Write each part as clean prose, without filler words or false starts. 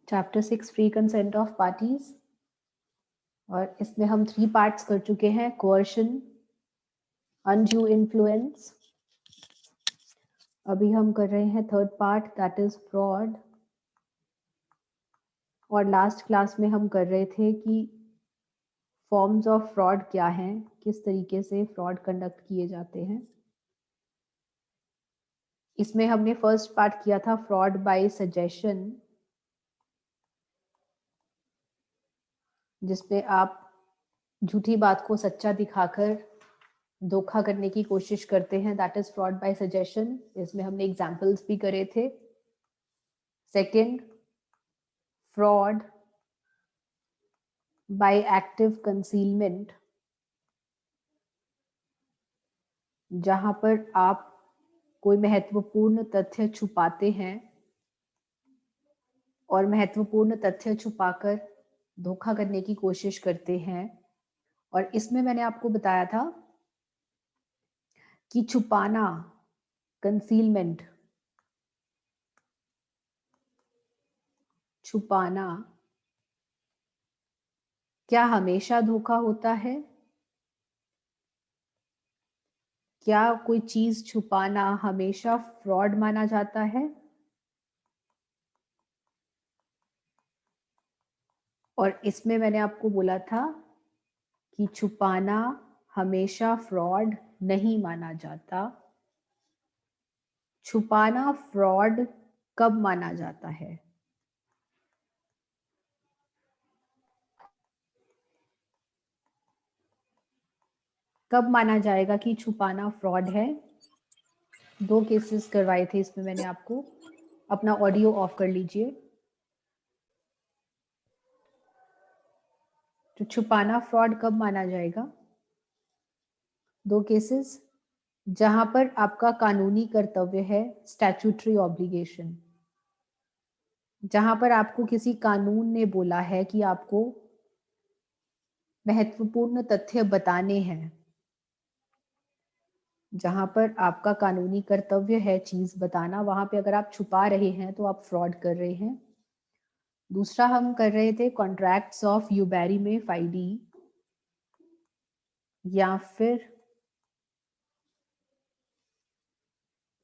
Chapter 6 free consent of parties, और इसमें हम 3 पार्ट्स कर चुके हैं। Coercion, undue influence. अभी हम कर रहे हैं third part, that is fraud. और लास्ट क्लास में हम कर रहे थे कि फॉर्म्स ऑफ फ्रॉड क्या हैं, किस तरीके से फ्रॉड कंडक्ट किए जाते हैं। इसमें हमने फर्स्ट पार्ट किया था फ्रॉड बाय सजेशन, जिसपे आप झूठी बात को सच्चा दिखाकर धोखा करने की कोशिश करते हैं, that is fraud bye suggestion. इसमें हमने एग्जांपल्स भी करे थे। Second, fraud by active concealment, जहां पर आप कोई महत्वपूर्ण तथ्य छुपाते हैं और महत्वपूर्ण तथ्य छुपाकर धोखा करने की कोशिश करते हैं। और इसमें मैंने आपको बताया था कि छुपाना, कंसीलमेंट, छुपाना क्या हमेशा धोखा होता है? क्या कोई चीज छुपाना हमेशा फ्रॉड माना जाता है? और इसमें मैंने आपको बोला था कि छुपाना हमेशा फ्रॉड नहीं माना जाता। छुपाना फ्रॉड कब माना जाता है? कब माना जाएगा कि छुपाना फ्रॉड है? 2 केसेस करवाए थे इसमें मैंने आपको। अपना ऑडियो ऑफ कर लीजिए। तो छुपाना फ्रॉड कब माना जाएगा? 2 केसेस, जहां पर आपका कानूनी कर्तव्य है, स्टैट्यूटरी ऑब्लिगेशन, जहां पर आपको किसी कानून ने बोला है कि आपको महत्वपूर्ण तथ्य बताने हैं, जहां पर आपका कानूनी कर्तव्य है चीज बताना, वहां पे अगर आप छुपा रहे हैं तो आप फ्रॉड कर रहे हैं। दूसरा हम कर रहे थे कॉन्ट्रैक्ट्स ऑफ यूबेरी में फाइडी, या फिर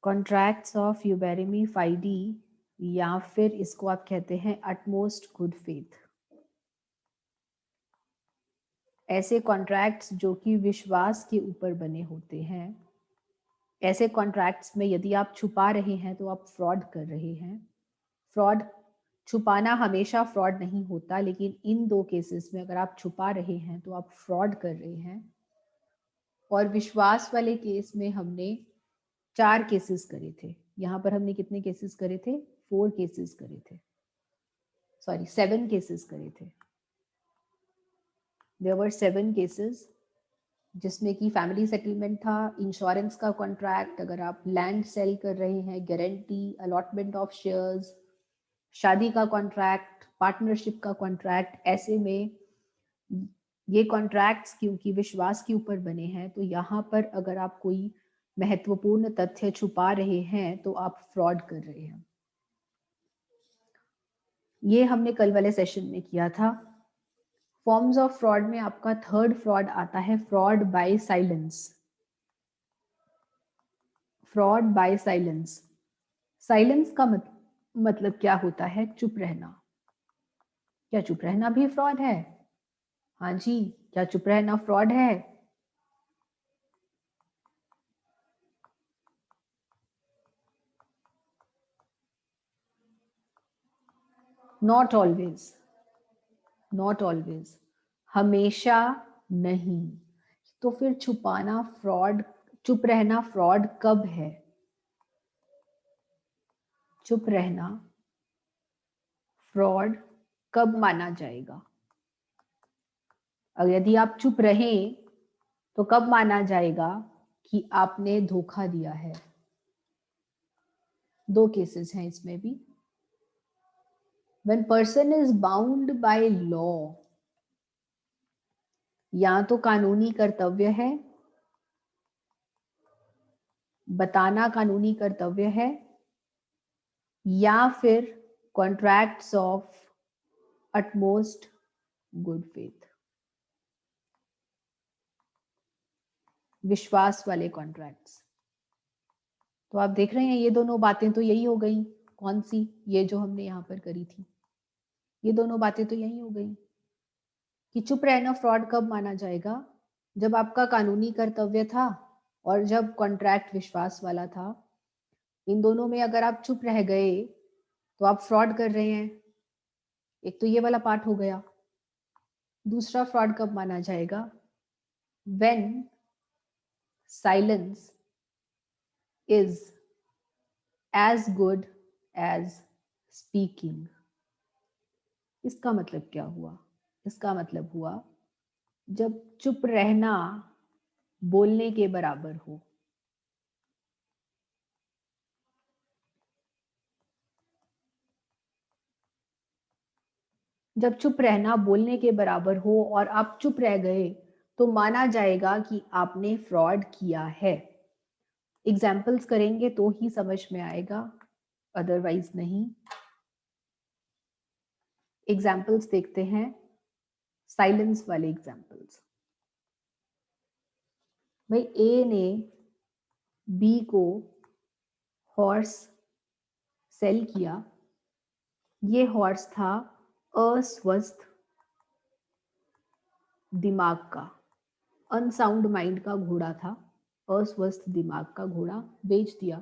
कॉन्ट्रैक्ट्स ऑफ यूबेरिमी फाइडी, या फिर इसको आप कहते हैं अटमोस्ट गुड फेथ। ऐसे कॉन्ट्रैक्ट्स जो कि विश्वास के ऊपर बने होते हैं, ऐसे कॉन्ट्रैक्ट्स में यदि आप छुपा रहे हैं तो आप फ्रॉड कर रहे हैं। फ्रॉड, छुपाना हमेशा फ्रॉड नहीं होता, लेकिन इन 2 केसेस में अगर आप छुपा रहे हैं तो आप फ्रॉड कर रहे हैं। और विश्वास वाले केस में हमने 4 केसेस करे थे। यहाँ पर हमने कितने केसेस करे थे? 4 केसेस करे थे, सॉरी 7 केसेस करे थे। देयर वर 7 केसेस, जिसमें कि फैमिली सेटलमेंट था, इंश्योरेंस का कॉन्ट्रैक्ट, अगर आप लैंड सेल कर रहे हैं, गारंटी, अलॉटमेंट ऑफ शेयर्स, शादी का कॉन्ट्रैक्ट, पार्टनरशिप का कॉन्ट्रैक्ट। ऐसे में ये कॉन्ट्रैक्ट्स क्योंकि विश्वास के ऊपर बने हैं, तो यहाँ पर अगर आप कोई महत्वपूर्ण तथ्य छुपा रहे हैं तो आप फ्रॉड कर रहे हैं। ये हमने कल वाले सेशन में किया था। फॉर्म्स ऑफ फ्रॉड में आपका थर्ड फ्रॉड आता है fraud bye silence. Fraud bye silence, silence का मतलब क्या होता है? चुप रहना। क्या चुप रहना भी फ्रॉड है? हाँ जी, क्या चुप रहना फ्रॉड है? नॉट ऑलवेज, नॉट ऑलवेज, हमेशा नहीं। तो फिर छुपाना फ्रॉड, चुप रहना फ्रॉड कब है? चुप रहना फ्रॉड कब माना जाएगा? अगर यदि आप चुप रहें तो कब माना जाएगा कि आपने धोखा दिया है? 2 केसेस हैं इसमें भी। When person is bound by law, या तो कानूनी कर्तव्य है, बताना कानूनी कर्तव्य है, या फिर contracts of utmost good faith, विश्वास वाले कॉन्ट्रैक्ट्स। तो आप देख रहे हैं ये दोनों बातें तो यही हो गई। कौन सी? ये जो हमने यहाँ पर करी थी, ये दोनों बातें तो यही हो गई कि चुप रहना फ्रॉड कब माना जाएगा? जब आपका कानूनी कर्तव्य था और जब कॉन्ट्रैक्ट विश्वास वाला था। इन दोनों में अगर आप चुप रह गए तो आप फ्रॉड कर रहे हैं। एक तो ये वाला पार्ट हो गया। दूसरा फ्रॉड कब माना जाएगा? when silence is as good as speaking। इसका मतलब क्या हुआ? इसका मतलब हुआ जब चुप रहना बोलने के बराबर हो। जब चुप रहना बोलने के बराबर हो और आप चुप रह गए तो माना जाएगा कि आपने फ्रॉड किया है। एग्जाम्पल्स करेंगे तो ही समझ में आएगा, अदरवाइज नहीं। एग्जाम्पल्स देखते हैं, साइलेंस वाले एग्जाम्पल्स। भाई ए ने बी को हॉर्स सेल किया। ये हॉर्स था अस्वस्थ दिमाग का, अनसाउंड माइंड का घोड़ा था। अस्वस्थ दिमाग का घोड़ा बेच दिया।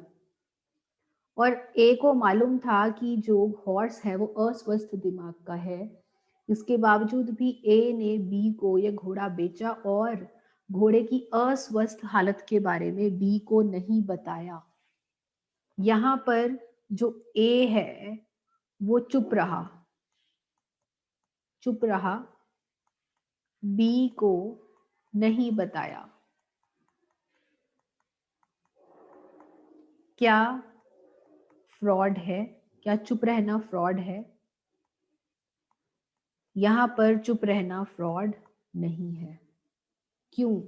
और ए को मालूम था कि जो हॉर्स है वो अस्वस्थ दिमाग का है। इसके बावजूद भी ए ने बी को ये घोड़ा बेचा और घोड़े की अस्वस्थ हालत के बारे में बी को नहीं बताया। यहाँ पर जो ए है वो चुप रहा, चुप रहा, बी को नहीं बताया। क्या फ्रॉड है? क्या चुप रहना फ्रॉड है? यहाँ पर चुप रहना फ्रॉड नहीं है। क्यों?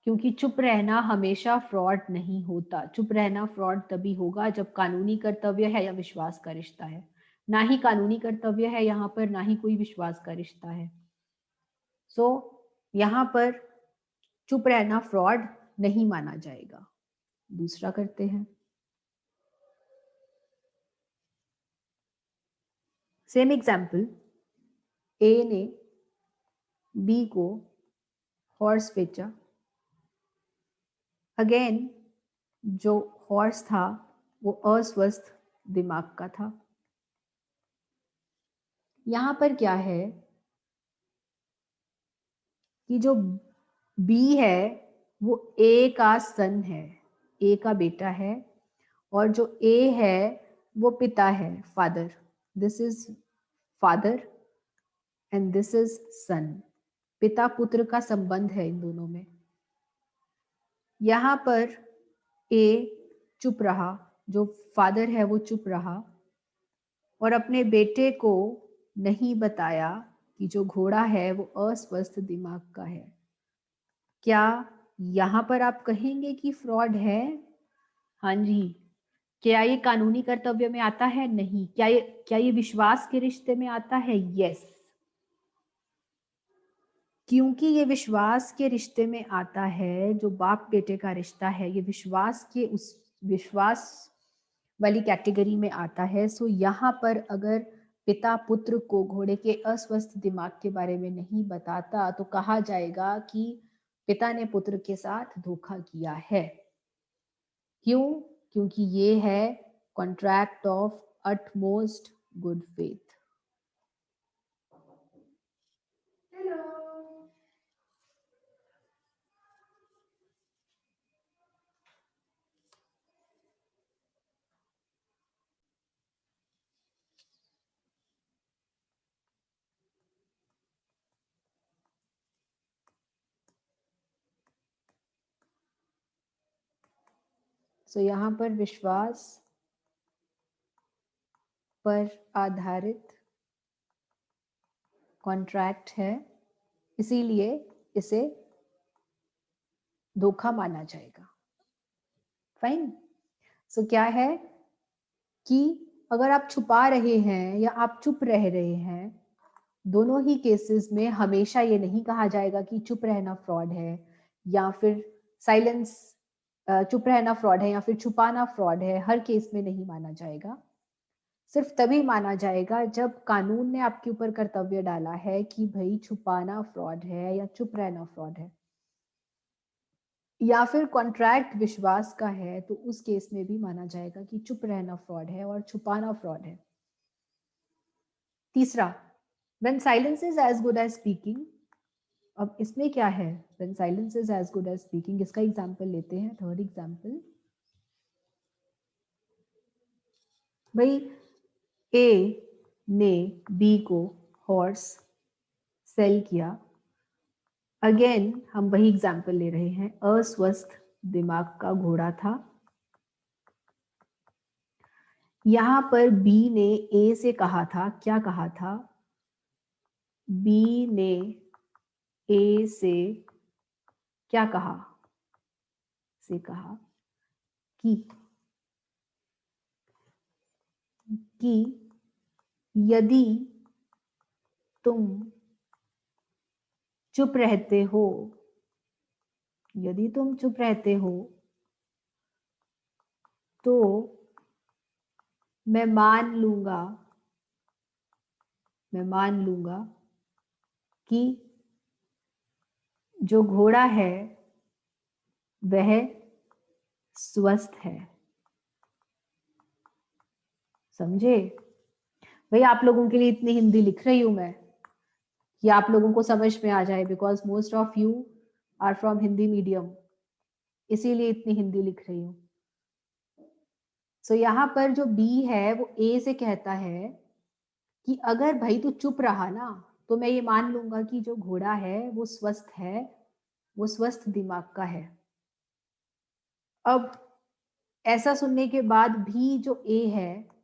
क्योंकि चुप रहना हमेशा फ्रॉड नहीं होता। चुप रहना फ्रॉड तभी होगा जब कानूनी कर्तव्य है या विश्वास का रिश्ता है। ना ही कानूनी कर्तव्य है यहाँ पर, ना ही कोई विश्वास का रिश्ता है। सो यहाँ पर चुप रहना फ्रॉड नहीं माना जाएगा। दूसरा करते हैं। सेम एग्जाम्पल, ए ने बी को हॉर्स बेचा। अगेन जो हॉर्स था वो अस्वस्थ दिमाग का था। यहाँ पर क्या है कि जो बी है वो ए का सन है, ए का बेटा है। और जो ए है वो पिता है, father. This is father and this is son. पिता पुत्र का संबंध है इन दोनों में। यहाँ पर ए चुप रहा, जो फादर है वो चुप रहा और अपने बेटे को नहीं बताया कि जो घोड़ा है वो अस्वस्थ दिमाग का है। क्या यहाँ पर आप कहेंगे कि फ्रॉड है? हाँ जी। क्या ये कानूनी कर्तव्य में आता है? नहीं। क्या ये विश्वास के रिश्ते में आता है? यस। क्योंकि ये विश्वास के रिश्ते में आता है, जो बाप बेटे का रिश्ता है, ये विश्वास के उस विश्वास वाली कैटेगरी में आता है। सो यहाँ पर अगर पिता पुत्र को घोड़े के अस्वस्थ दिमाग के बारे में नहीं बताता तो कहा जाएगा कि पिता ने पुत्र के साथ धोखा किया है। क्यों? क्योंकि ये है contract of utmost good faith. So यहाँ पर विश्वास पर आधारित कॉन्ट्रैक्ट है, इसीलिए इसे धोखा माना जाएगा। फाइन। सो क्या है कि अगर आप छुपा रहे हैं या आप चुप रह रहे हैं दोनों ही केसेस में हमेशा ये नहीं कहा जाएगा कि चुप रहना फ्रॉड है, या फिर साइलेंस, चुप रहना फ्रॉड है या फिर छुपाना फ्रॉड है। हर केस में नहीं माना जाएगा। सिर्फ तभी माना जाएगा जब कानून ने आपके ऊपर कर्तव्य डाला है कि भाई छुपाना फ्रॉड है या चुप रहना फ्रॉड है, या फिर कॉन्ट्रैक्ट विश्वास का है, तो उस केस में भी माना जाएगा कि चुप रहना फ्रॉड है और छुपाना फ्रॉड है। तीसरा, when silence is as good as speaking। अब इसमें क्या है, when silence is as good as speaking, इसका एग्जाम्पल लेते हैं। थर्ड एग्जाम्पल, भाई ए ने बी को हॉर्स सेल किया। अगेन हम वही एग्जाम्पल ले रहे हैं। अस्वस्थ दिमाग का घोड़ा था। यहां पर बी ने ए से कहा था, क्या कहा था, बी ने ए से क्या कहा, से कहा कि यदि तुम चुप रहते हो, यदि तुम चुप रहते हो तो मैं मान लूंगा कि जो घोड़ा है वह स्वस्थ है। समझे भाई? आप लोगों के लिए इतनी हिंदी लिख रही हूं मैं कि आप लोगों को समझ में आ जाए, because most of you are from Hindi medium, इसीलिए इतनी हिंदी लिख रही हूं। सो यहाँ पर जो बी है वो ए से कहता है कि अगर भाई तू चुप रहा ना तो मैं ये मान लूंगा कि जो घोड़ा है वो स्वस्थ है, वो स्वस्थ दिमाग का है। अब ऐसा सुनने के बाद भी जो ए है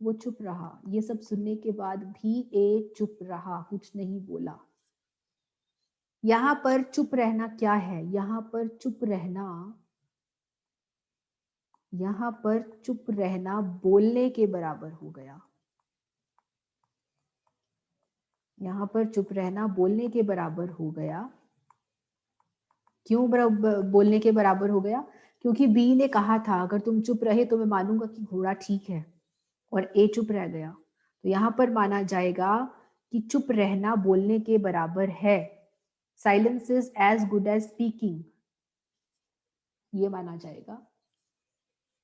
वो चुप रहा। ये सब सुनने के बाद भी ए चुप रहा, कुछ नहीं बोला। यहां पर चुप रहना क्या है? यहां पर चुप रहना बोलने के बराबर हो गया। यहां पर चुप रहना बोलने के बराबर हो गया। क्यों बोलने के बराबर हो गया? क्योंकि बी ने कहा था अगर तुम चुप रहे तो मैं मानूंगा कि घोड़ा ठीक है, और ए चुप रह गया। तो यहां पर माना जाएगा कि चुप रहना बोलने के बराबर है। Silence is as good as speaking, ये माना जाएगा।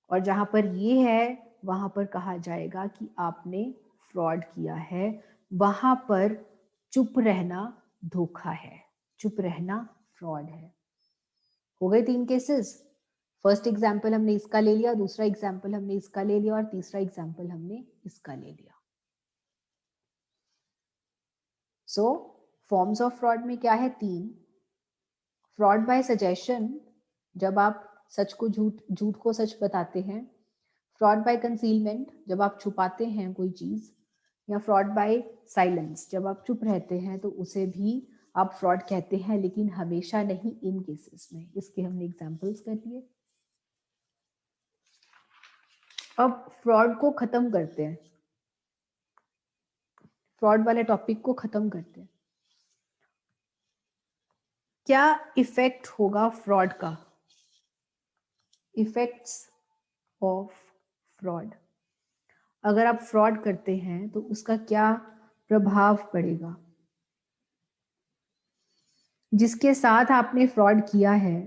और जहां पर ये है वहां पर कहा जाएगा कि आपने फ्रॉड किया है। वहां पर चुप रहना धोखा है, चुप रहना फ्रॉड है। हो गए 3 केसेस। फर्स्ट एग्जाम्पल हमने इसका ले लिया, दूसरा एग्जाम्पल हमने इसका ले लिया, और तीसरा एग्जाम्पल हमने इसका ले लिया। सो फॉर्म्स ऑफ फ्रॉड में क्या है? 3। फ्रॉड बाय सजेशन, जब आप सच को झूठ को सच बताते हैं। फ्रॉड बाय कंसीलमेंट, जब आप छुपाते हैं कोई चीज। या फ्रॉड बाय साइलेंस, जब आप चुप रहते हैं तो उसे भी आप फ्रॉड कहते हैं, लेकिन हमेशा नहीं इन केसेस में। इसके हमने एग्जांपल्स कर लिए। अब फ्रॉड को खत्म करते हैं, फ्रॉड वाले टॉपिक को खत्म करते हैं। क्या इफेक्ट होगा फ्रॉड का? इफेक्ट्स ऑफ फ्रॉड, अगर आप फ्रॉड करते हैं तो उसका क्या प्रभाव पड़ेगा? जिसके साथ आपने फ्रॉड किया है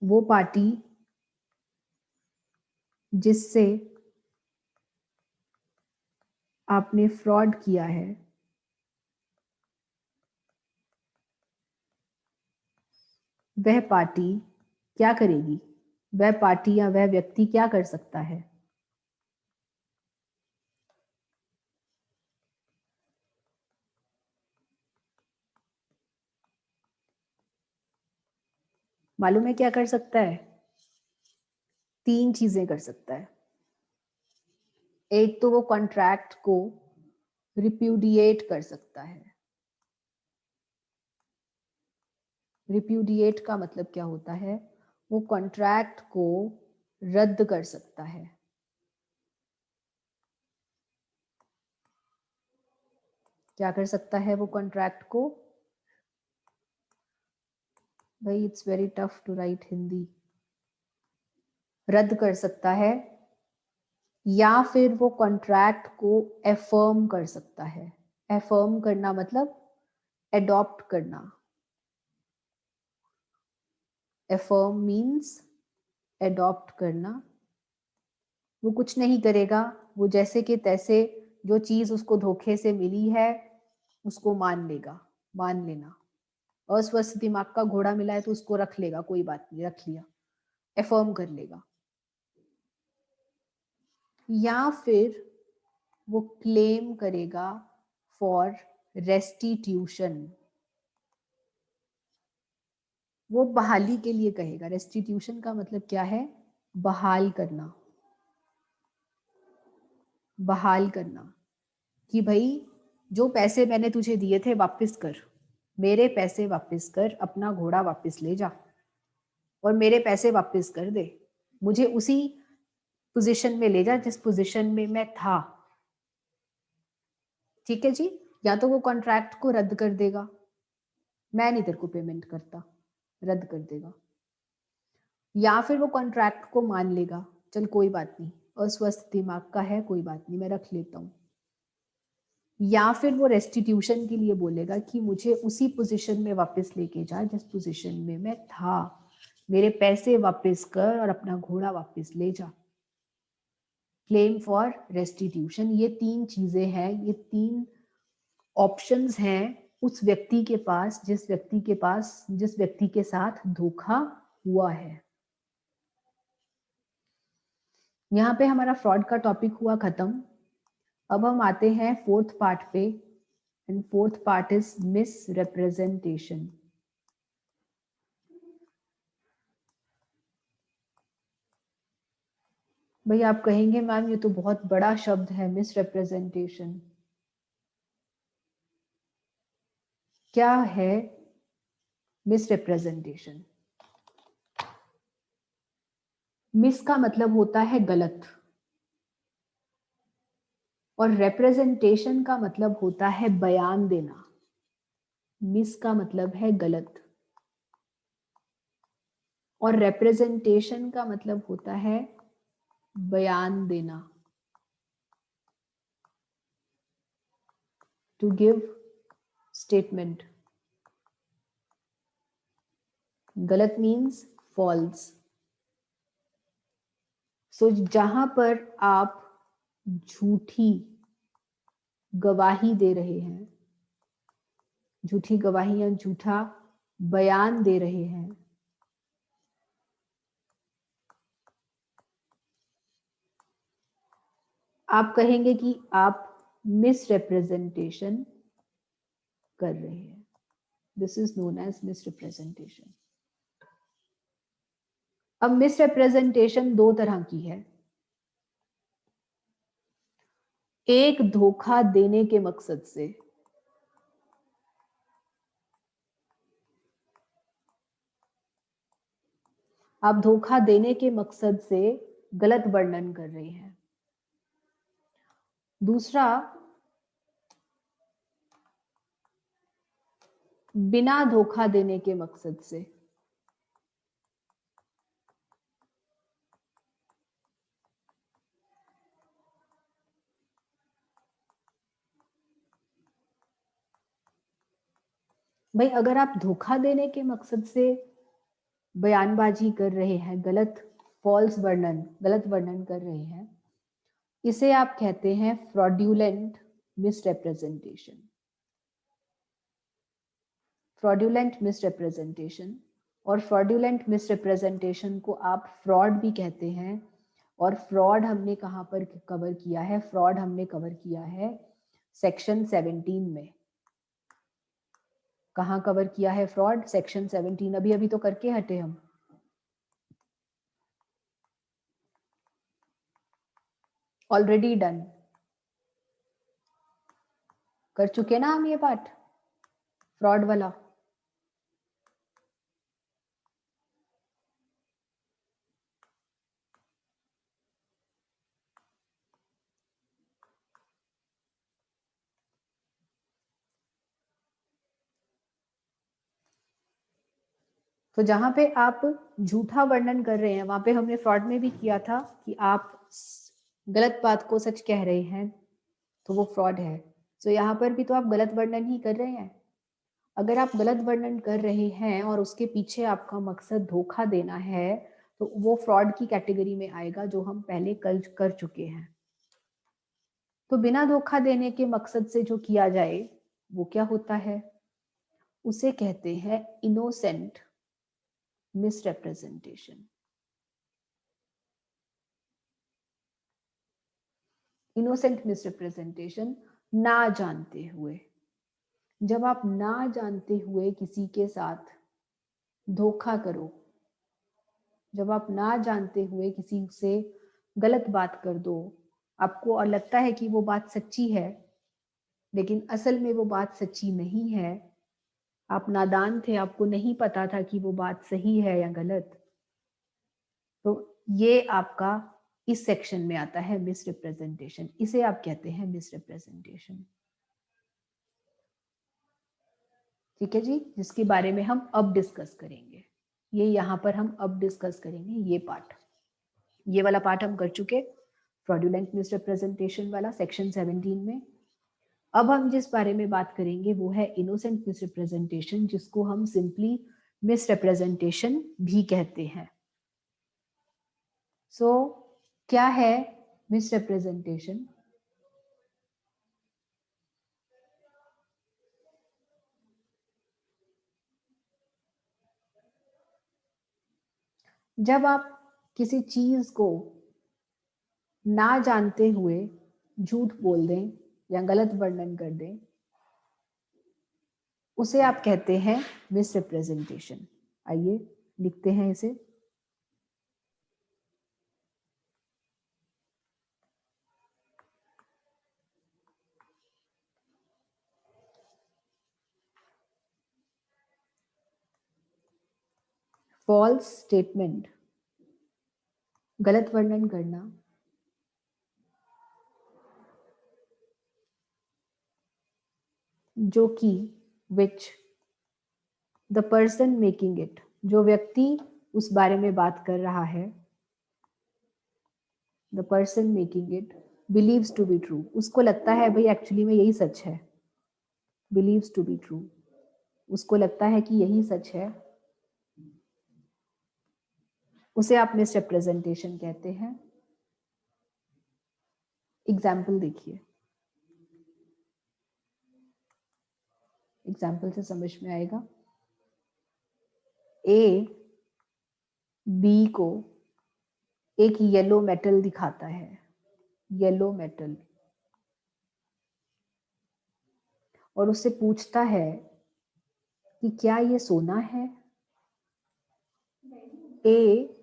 वो पार्टी जिससे आपने फ्रॉड किया है वह पार्टी क्या करेगी? वह पार्टी या वह व्यक्ति क्या कर सकता है? मालूम है क्या कर सकता है? 3 चीजें कर सकता है। एक तो वो कॉन्ट्रैक्ट को रिप्यूडिएट कर सकता है। रिप्यूडिएट का मतलब क्या होता है? वो कॉन्ट्रैक्ट को रद्द कर सकता है। क्या कर सकता है वो कॉन्ट्रैक्ट को? भाई it's very tough to write Hindi. रद्द कर सकता है, या फिर वो कॉन्ट्रैक्ट को एफर्म कर सकता है। एफर्म करना मतलब एडॉप्ट करना। एफर्म मीन्स एडॉप्ट करना। वो कुछ नहीं करेगा, वो जैसे कि तैसे जो चीज उसको धोखे से मिली है उसको मान लेगा। मान लेना, अस्वस्थ दिमाग का घोड़ा मिला है तो उसको रख लेगा, कोई बात नहीं, रख लिया, एफर्म कर लेगा। या फिर वो क्लेम करेगा फॉर रेस्टिट्यूशन। वो बहाली के लिए कहेगा। रेस्टिट्यूशन का मतलब क्या है? बहाल करना। बहाल करना कि भाई जो पैसे मैंने तुझे दिए थे वापस कर, मेरे पैसे वापस कर, अपना घोड़ा वापस ले जा और मेरे पैसे वापस कर दे, मुझे उसी पोजीशन में ले जा जिस पोजीशन में मैं था। ठीक है जी। या तो वो कॉन्ट्रैक्ट को रद्द कर देगा, मैं नहीं तेरे को पेमेंट करता, रद्द कर देगा। या फिर वो कॉन्ट्रैक्ट को मान लेगा, चल कोई बात नहीं, अस्वस्थ दिमाग का है, कोई बात नहीं, मैं रख लेता हूँ। या फिर वो रेस्टिट्यूशन के लिए बोलेगा कि मुझे उसी पोजीशन में वापस लेके जा जिस पोजीशन में मैं था, मेरे पैसे वापस कर और अपना घोड़ा वापस ले जा। क्लेम फॉर रेस्टिट्यूशन, ये तीन चीजें हैं, ये तीन ऑप्शंस हैं उस व्यक्ति के पास जिस व्यक्ति के साथ धोखा हुआ है। यहाँ पे हमारा फ्रॉड का टॉपिक हुआ खत्म। अब हम आते हैं फोर्थ पार्ट पे, and fourth part is miss representation. भाई आप कहेंगे मैम ये तो बहुत बड़ा शब्द है, मिस रिप्रेजेंटेशन। क्या है मिस रिप्रेजेंटेशन? मिस का मतलब होता है गलत, और रिप्रेजेंटेशन का मतलब होता है बयान देना। मिस का मतलब है गलत और रिप्रेजेंटेशन का मतलब होता है बयान देना। To give statement. गलत मीन्स फॉल्स। सो जहां पर आप झूठी गवाही दे रहे हैं, झूठी गवाही या झूठा बयान दे रहे हैं, आप कहेंगे कि आप मिस रिप्रेजेंटेशन कर रहे हैं। This is known as misrepresentation. अब मिस रिप्रेजेंटेशन दो तरह की है। एक धोखा देने के मकसद से, आप धोखा देने के मकसद से गलत वर्णन कर रहे हैं। दूसरा, बिना धोखा देने के मकसद से। भाई अगर आप धोखा देने के मकसद से बयानबाजी कर रहे हैं, गलत वर्णन कर रहे हैं, इसे आप कहते हैं फ्रॉड्यूलेंट मिसरिप्रेजेंटेशन। फ्रॉड्यूलेंट मिसरिप्रेजेंटेशन, और फ्रॉड्यूलेंट मिसरिप्रेजेंटेशन को आप फ्रॉड भी कहते हैं। और फ्रॉड हमने कहां पर कवर किया है? फ्रॉड हमने कवर किया है सेक्शन 17 में। कहां कवर किया है फ्रॉड? सेक्शन 17। अभी अभी तो करके हटे हम। ऑलरेडी डन, कर चुके ना हम ये पार्ट, फ्रॉड वाला। तो जहां पे आप झूठा वर्णन कर रहे हैं, वहां पे हमने फ्रॉड में भी किया था कि आप गलत बात को सच कह रहे हैं, तो वो फ्रॉड है। तो यहाँ पर भी तो आप गलत वर्णन ही कर रहे हैं। अगर आप गलत वर्णन कर रहे हैं और उसके पीछे आपका मकसद धोखा देना है, तो वो फ्रॉड की कैटेगरी में आएगा, जो हम पहले कल कर चुके हैं। तो बिना धोखा देने के मकसद से जो किया जाए वो क्या होता है? उसे कहते हैं इनोसेंट मिसरिप्रेजेंटेशन। इनोसेंट मिसरिप्रेजेंटेशन, ना जानते हुए। जब आप ना जानते हुए किसी के साथ धोखा करो, जब आप ना जानते हुए किसी से गलत बात कर दो, आपको और लगता है कि वो बात सच्ची है, लेकिन असल में वो बात सच्ची नहीं है, आप नादान थे, आपको नहीं पता था कि वो बात सही है या गलत, तो ये आपका इस सेक्शन में आता है, मिसरिप्रेजेंटेशन। इसे आप कहते हैं मिसरिप्रेजेंटेशन। ठीक है जी, जिसके बारे में हम अब डिस्कस करेंगे। ये यहाँ पर हम अब डिस्कस करेंगे ये पार्ट। ये वाला पार्ट हम कर चुके, फ्रॉडुलेंट मिसरिप्रेजेंटेशन वाला, सेक्शन 17 में। अब हम जिस बारे में बात करेंगे वो है इनोसेंट मिसरिप्रेजेंटेशन, जिसको हम सिंपली मिसरिप्रेजेंटेशन भी कहते हैं। सो क्या है मिसरिप्रेजेंटेशन? जब आप किसी चीज को ना जानते हुए झूठ बोल दें या गलत वर्णन कर दें, उसे आप कहते हैं मिसरिप्रेजेंटेशन। आइए लिखते हैं इसे। फॉल्स स्टेटमेंट, गलत वर्णन करना, जो कि which the person making it, जो व्यक्ति उस बारे में बात कर रहा है, the person making it believes to be true, उसको लगता है भाई एक्चुअली में यही सच है, बिलीव्स टू बी ट्रू, उसको लगता है कि यही सच है, उसे आप मिसरिप्रेजेंटेशन कहते हैं। एग्जाम्पल देखिए, एग्जाम्पल से समझ में आएगा। ए बी को एक येलो मेटल दिखाता है, येलो मेटल, और उससे पूछता है कि क्या ये सोना है। ए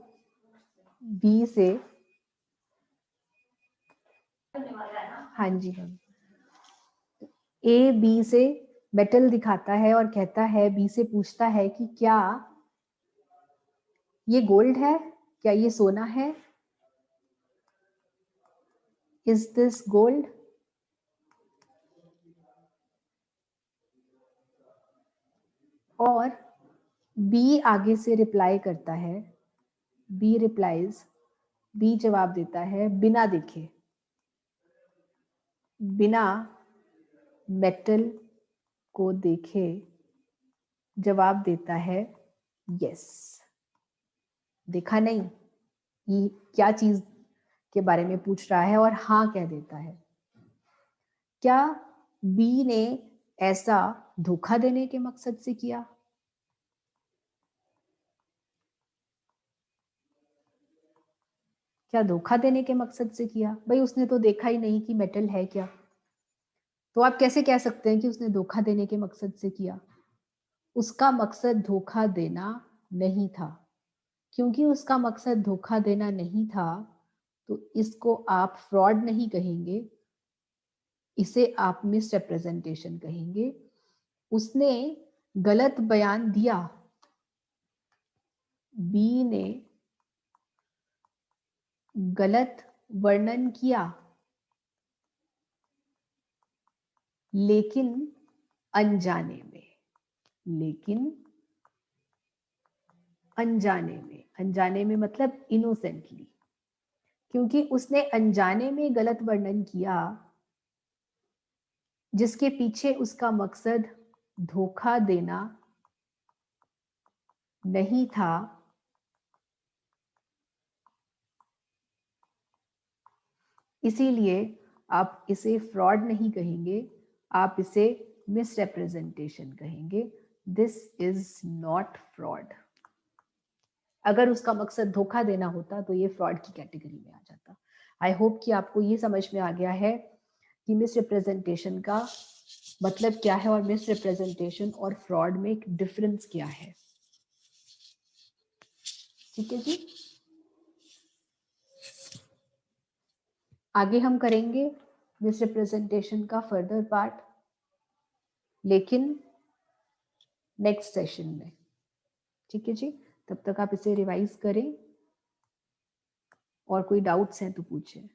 बी से, हाँ जी हाँ, ए बी से मेटल दिखाता है और कहता है, बी से पूछता है कि क्या ये गोल्ड है, क्या ये सोना है, इज दिस गोल्ड। और बी आगे से रिप्लाई करता है, बी रिप्लाइज, बी जवाब देता है बिना देखे, बिना मेटल को देखे जवाब देता है यस। देखा नहीं कि क्या चीज के बारे में पूछ रहा है और हाँ कह देता है। क्या बी ने ऐसा धोखा देने के मकसद से किया? क्या धोखा देने के मकसद से किया? भाई उसने तो देखा ही नहीं कि मेटल है क्या, तो आप कैसे कह सकते हैं कि उसने धोखा देने के मकसद से किया? उसका मकसद धोखा देना नहीं था। क्योंकि उसका मकसद धोखा देना नहीं था, तो इसको आप फ्रॉड नहीं कहेंगे, इसे आप मिसरिप्रेजेंटेशन कहेंगे। उसने गलत बयान दिया, बी ने गलत वर्णन किया, लेकिन अनजाने में, लेकिन अनजाने में मतलब इनोसेंटली, क्योंकि उसने अनजाने में गलत वर्णन किया जिसके पीछे उसका मकसद धोखा देना नहीं था, इसीलिए आप इसे फ्रॉड नहीं कहेंगे, आप इसे मिसरिप्रेजेंटेशन कहेंगे। This is not fraud. अगर उसका मकसद धोखा देना होता तो ये फ्रॉड की कैटेगरी में आ जाता। आई होप कि आपको ये समझ में आ गया है कि मिसरिप्रेजेंटेशन का मतलब क्या है और मिसरिप्रेजेंटेशन और फ्रॉड में एक डिफरेंस क्या है। ठीक है जी, आगे हम करेंगे मिसरिप्रेजेंटेशन का फर्दर पार्ट, लेकिन नेक्स्ट सेशन में। ठीक है जी, तब तक आप इसे रिवाइज करें और कोई डाउट्स हैं तो पूछें।